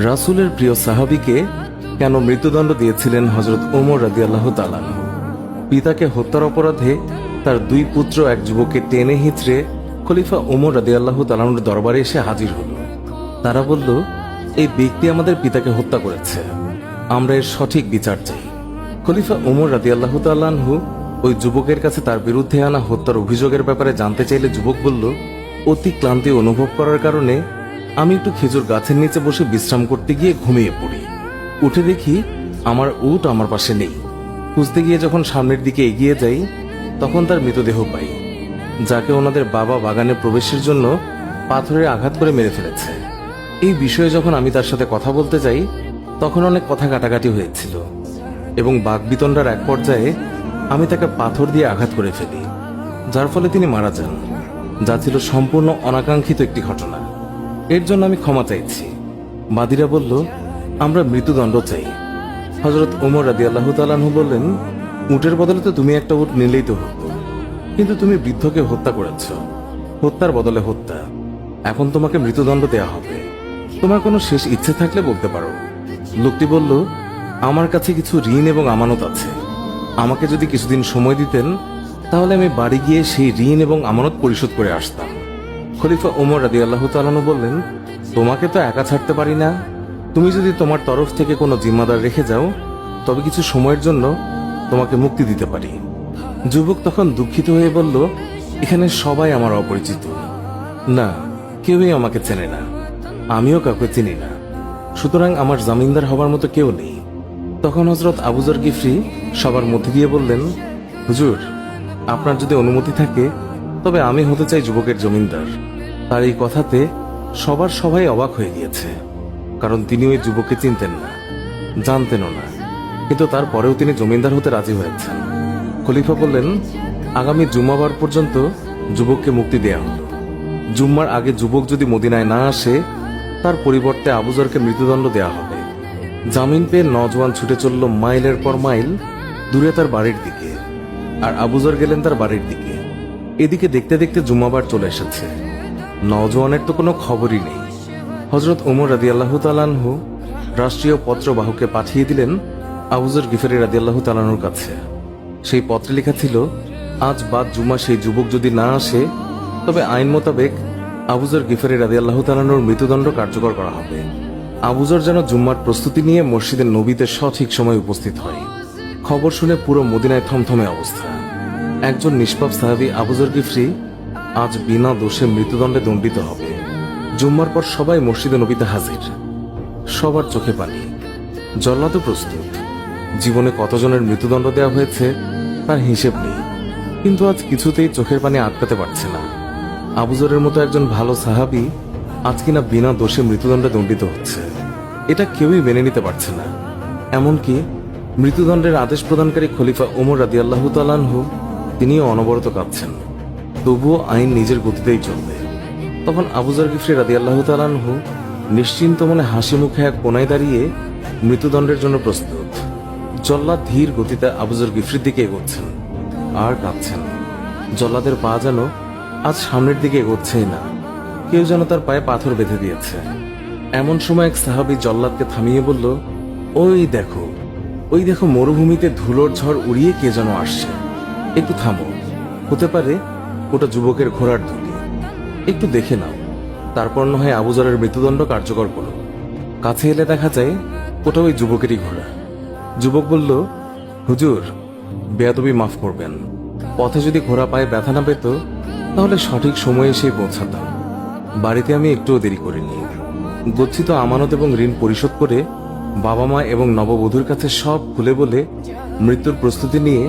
রাসূলের প্রিয় সাহাবীকে কেন মৃত্যুদণ্ড দিয়েছিলেন হযরত ওমর রাদিয়াল্লাহু তাআলা আনহু? পিতাকে হত্যার অপরাধে তার দুই পুত্র এক যুবককে টেনে হিঁচড়ে খলিফা ওমর রাদিয়াল্লাহু তাআলা আনহুর দরবারে এসে হাজির হল। তারা বলল, এই ব্যক্তি আমাদের পিতাকে হত্যা করেছে, আমরা এর সঠিক বিচার চাই। খলিফা ওমর রাদিয়াল্লাহু তাআলা আনহু ওই যুবকের কাছে তার বিরুদ্ধে আনা হত্যার অভিযোগের ব্যাপারে জানতে চাইলে যুবক বলল, অতি ক্লান্তি অনুভব করার কারণে আমি একটু খেজুর গাছের নিচে বসে বিশ্রাম করতে গিয়ে ঘুমিয়ে পড়ি। উঠে দেখি আমার উট আমার পাশে নেই। খুঁজতে গিয়ে যখন সামনের দিকে এগিয়ে যাই তখন তার মৃতদেহ পাই, যাকে ওনাদের বাবা বাগানে প্রবেশের জন্য পাথরে আঘাত করে মেরে ফেলেছে। এই বিষয়ে যখন আমি তার সাথে কথা বলতে যাই তখন অনেক কথা কাটাকাটি হয়েছিল এবং বাকবিতণ্ডার এক পর্যায়ে আমি তাকে পাথর দিয়ে আঘাত করে ফেলি, যার ফলে তিনি মারা যান, যা ছিল সম্পূর্ণ অনাকাঙ্ক্ষিত একটি ঘটনা। এর জন্য আমি ক্ষমা চাইছি। বাদীরা বলল, আমরা মৃত্যুদণ্ড চাই। হযরত ওমর রাদিয়াল্লাহু তাআলা আনহু বললেন, উটের বদলে তো তুমি একটা উট নিলেই তো হতো, কিন্তু তুমি বৃদ্ধকে হত্যা করেছ, হত্যার বদলে হত্যা। এখন তোমাকে মৃত্যুদণ্ড দেয়া হবে। তোমার কোনো শেষ ইচ্ছে থাকলে বলতে পারো। লোকটি বলল, আমার কাছে কিছু ঋণ এবং আমানত আছে। আমাকে যদি কিছুদিন সময় দিতেন তাহলে আমি বাড়ি গিয়ে সেই ঋণ এবং আমানত পরিশোধ করে আসতাম। খলিফা ওমর রাদিয়াল্লাহু তাআলা আনহু বললেন, তোমাকে তো একা ছাড়তে পারি না। তুমি যদি তোমার তরফ থেকে কোনো জিম্মাদার রেখে যাও তবে কিছু সময়ের জন্য তোমাকে মুক্তি দিতে পারি। যুবক তখন দুঃখিত হয়ে বলল, এখানে সবাই আমার অপরিচিত, না কেউই আমাকে চেনে না, আমিও কাউকে চিনি না, সুতরাং আমার জামিনদার হবার মতো কেউ নেই। তখন হযরত আবু যর গিফরি সবার মধ্যে দিয়ে বললেন, হুজুর, আপনার যদি অনুমতি থাকে তবে আমি হতে চাই যুবকের জমিনদার। তার এই কথাতে সবাই অবাক হয়ে গিয়েছে, কারণ তিনি ওই যুবককে চিনতেন না, জানতেনও না, কিন্তু তারপরেও তিনি জমিনদার হতে রাজি হয়েছেন। খলিফা বললেন, আগামী জুম্মাবার পর্যন্ত যুবককে মুক্তি দেয়া হলো। জুম্মার আগে যুবক যদি মদিনায় না আসে তার পরিবর্তে আবু যরকে মৃত্যুদণ্ড দেয়া হবে। জামিন পেয়ে নওজোয়ান ছুটে চলল মাইলের পর মাইল দূরে তার বাড়ির দিকে, আর আবু যর গেলেন তার বাড়ির দিকে। এদিকে দেখতে দেখতে জুম্মাবার চলে এসেছে। নওজোয়ানের তো কোনো খবরই নেই। হযরত ওমর রাদিয়াল্লাহু তাআলা আনহু রাষ্ট্রীয় পত্রবাহককে পাঠিয়ে দিলেন আবু যর গিফরি রাদিয়াল্লাহু তাআলা আনহুর কাছে। সেই পত্রে লেখা ছিল, আজ বাদ জুমা সেই যুবক যদি না আসে তবে আইন মোতাবেক আবু যর গিফরি রাদিয়াল্লাহু তাআলা আনহুর মৃত্যুদণ্ড কার্যকর করা হবে। আবু যর যেন জুম্মার প্রস্তুতি নিয়ে মসজিদের নবীতে সঠিক সময় উপস্থিত হয়। খবর শুনে পুরো মদিনায় থমথমে অবস্থা। একজন নিষ্পাপ সাহাবী আবু যর গিফরি আজ বিনা দোষে মৃত্যুদণ্ডে দণ্ডিত হবে। জুম্মার পর সবাই মসজিদে নবীতে হাজির, সবার চোখে পানি। জল্লাদও প্রস্তুত। জীবনে কতজনের মৃত্যুদণ্ড দেওয়া হয়েছে তার হিসেব নেই, কিন্তু আজ কিছুতেই চোখের পানি আটকাতে পারছে না। আবু যরের মতো একজন ভালো সাহাবী আজ কিনা বিনা দোষে মৃত্যুদণ্ডে দণ্ডিত হচ্ছে, এটা কেউই মেনে নিতে পারছে না। এমনকি মৃত্যুদণ্ডের আদেশ প্রদানকারী খলিফা ওমর রাদিয়াল্লাহু তাআলা আনহু তিনিও অনবরত কাঁদছেন, তবুও আইন নিজের গতিতেই চলবে। তখন আবু যর গিফরি রাদিয়াল্লাহু তাআলা আনহু নিশ্চিন্ত মনে হাসি মুখে এক কোনায় দাঁড়িয়ে মৃত্যুদণ্ডের জন্য প্রস্তুত। জল্লাদ ধীর গতিতে আবু যর গিফরির দিকে এগোচ্ছেন আর কাঁদছেন। জল্লাদের পা যেন আজ সামনের দিকে এগোচ্ছেই না, কেউ যেন তার পায়ে পাথর বেঁধে দিয়েছে। এমন সময় এক সাহাবী জল্লাদকে থামিয়ে বলল, ওই দেখো মরুভূমিতে ধুলোর ঝড় উড়িয়ে কে যেন আসছে, একটু থামো, হতে পারে ওটা যুবকের ঘোড়ার ধুলি, একটু দেখে নাও, তারপর না হয় আবু যরের মৃত্যুদণ্ড কার্যকর করো। কাছে এলে দেখা যায় ওটা ওই যুবকেরই ঘোড়া। যুবক বলল, হুজুর, বেয়াদবি মাফ করবেন, পথে যদি ঘোড়া পায়ে ব্যথা না পেত তাহলে সঠিক সময়ে এসে পৌঁছাতাম। বাড়িতে আমি একটুও দেরি করিনি। গচ্ছিত আমানত এবং ঋণ পরিশোধ করে বাবা মা এবং নববধূর কাছে সব খুলে বলে মৃত্যুর প্রস্তুতি নিয়ে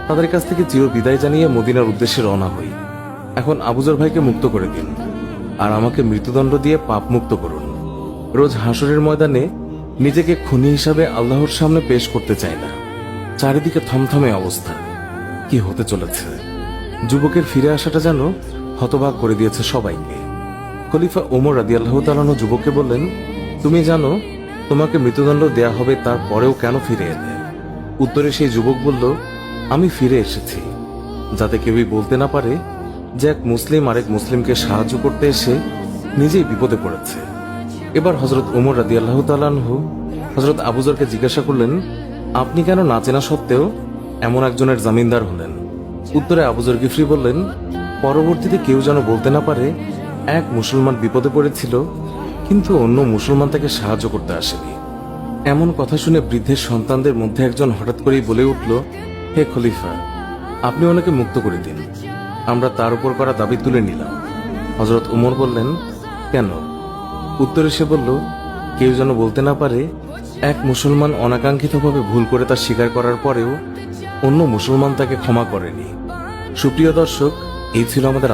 তাদের কাছ থেকে চির বিদায় জানিয়ে মদিনার উদ্দেশ্যে রওনা হই। এখন আবু যর ভাইকে মুক্ত করে দিন আর আমাকে মৃত্যুদণ্ড দিয়ে পাপ মুক্ত করুন। রোজ হাসরের ময়দানে নিজেকে খুনি হিসাবে আল্লাহর সামনে পেশ করতে চাই না। চারিদিকে থমথমে অবস্থা, কি হতে চলেছে? যুবকের ফিরে আসাটা যেন হতবাক করে দিয়েছে সবাইকে। খলিফা ওমর রাদিয়াল্লাহু তাআলা আনহু যুবককে বললেন, তুমি জানো তোমাকে মৃত্যুদণ্ড দেয়া হবে, তারপরেও কেন ফিরে এলে? উত্তরে সেই যুবক বলল, আমি ফিরে এসেছি যাতে কেউই বলতে না পারে যে এক মুসলিম আরেক মুসলিমকে সাহায্য করতে এসে নিজেই বিপদে পড়েছে। এবার হজরত ওমর রাদিয়াল্লাহু তাআলা আনহু হজরত আবু যরকে জিজ্ঞাসা করলেন, আপনি কেন না চেনা সত্ত্বেও এমন একজনের জামিনদার হলেন? উত্তরে আবু যর গিফরি বললেন, পরবর্তীতে কেউ যেন বলতে না পারে এক মুসলমান বিপদে পড়েছিল, কিন্তু অন্য মুসলমান তাকে সাহায্য করতে আসেনি। এমন কথা শুনে বৃদ্ধের সন্তানদের মধ্যে একজন হঠাৎ করেই বলে উঠল, হে খলিফা, আপনি ওনাকে মুক্ত করে দিন, আমরা তার উপর করা দাবি তুলে নিলাম। হজরত উমর বললেন, কেন? উত্তরে সে বলল, কেউ যেন বলতে না পারে এক মুসলমান অনাকাঙ্ক্ষিতভাবে ভুল করে তা স্বীকার করার পরেও অন্য মুসলমান তাকে ক্ষমা করেনি। সুপ্রিয় দর্শক, এই ছিল আমাদের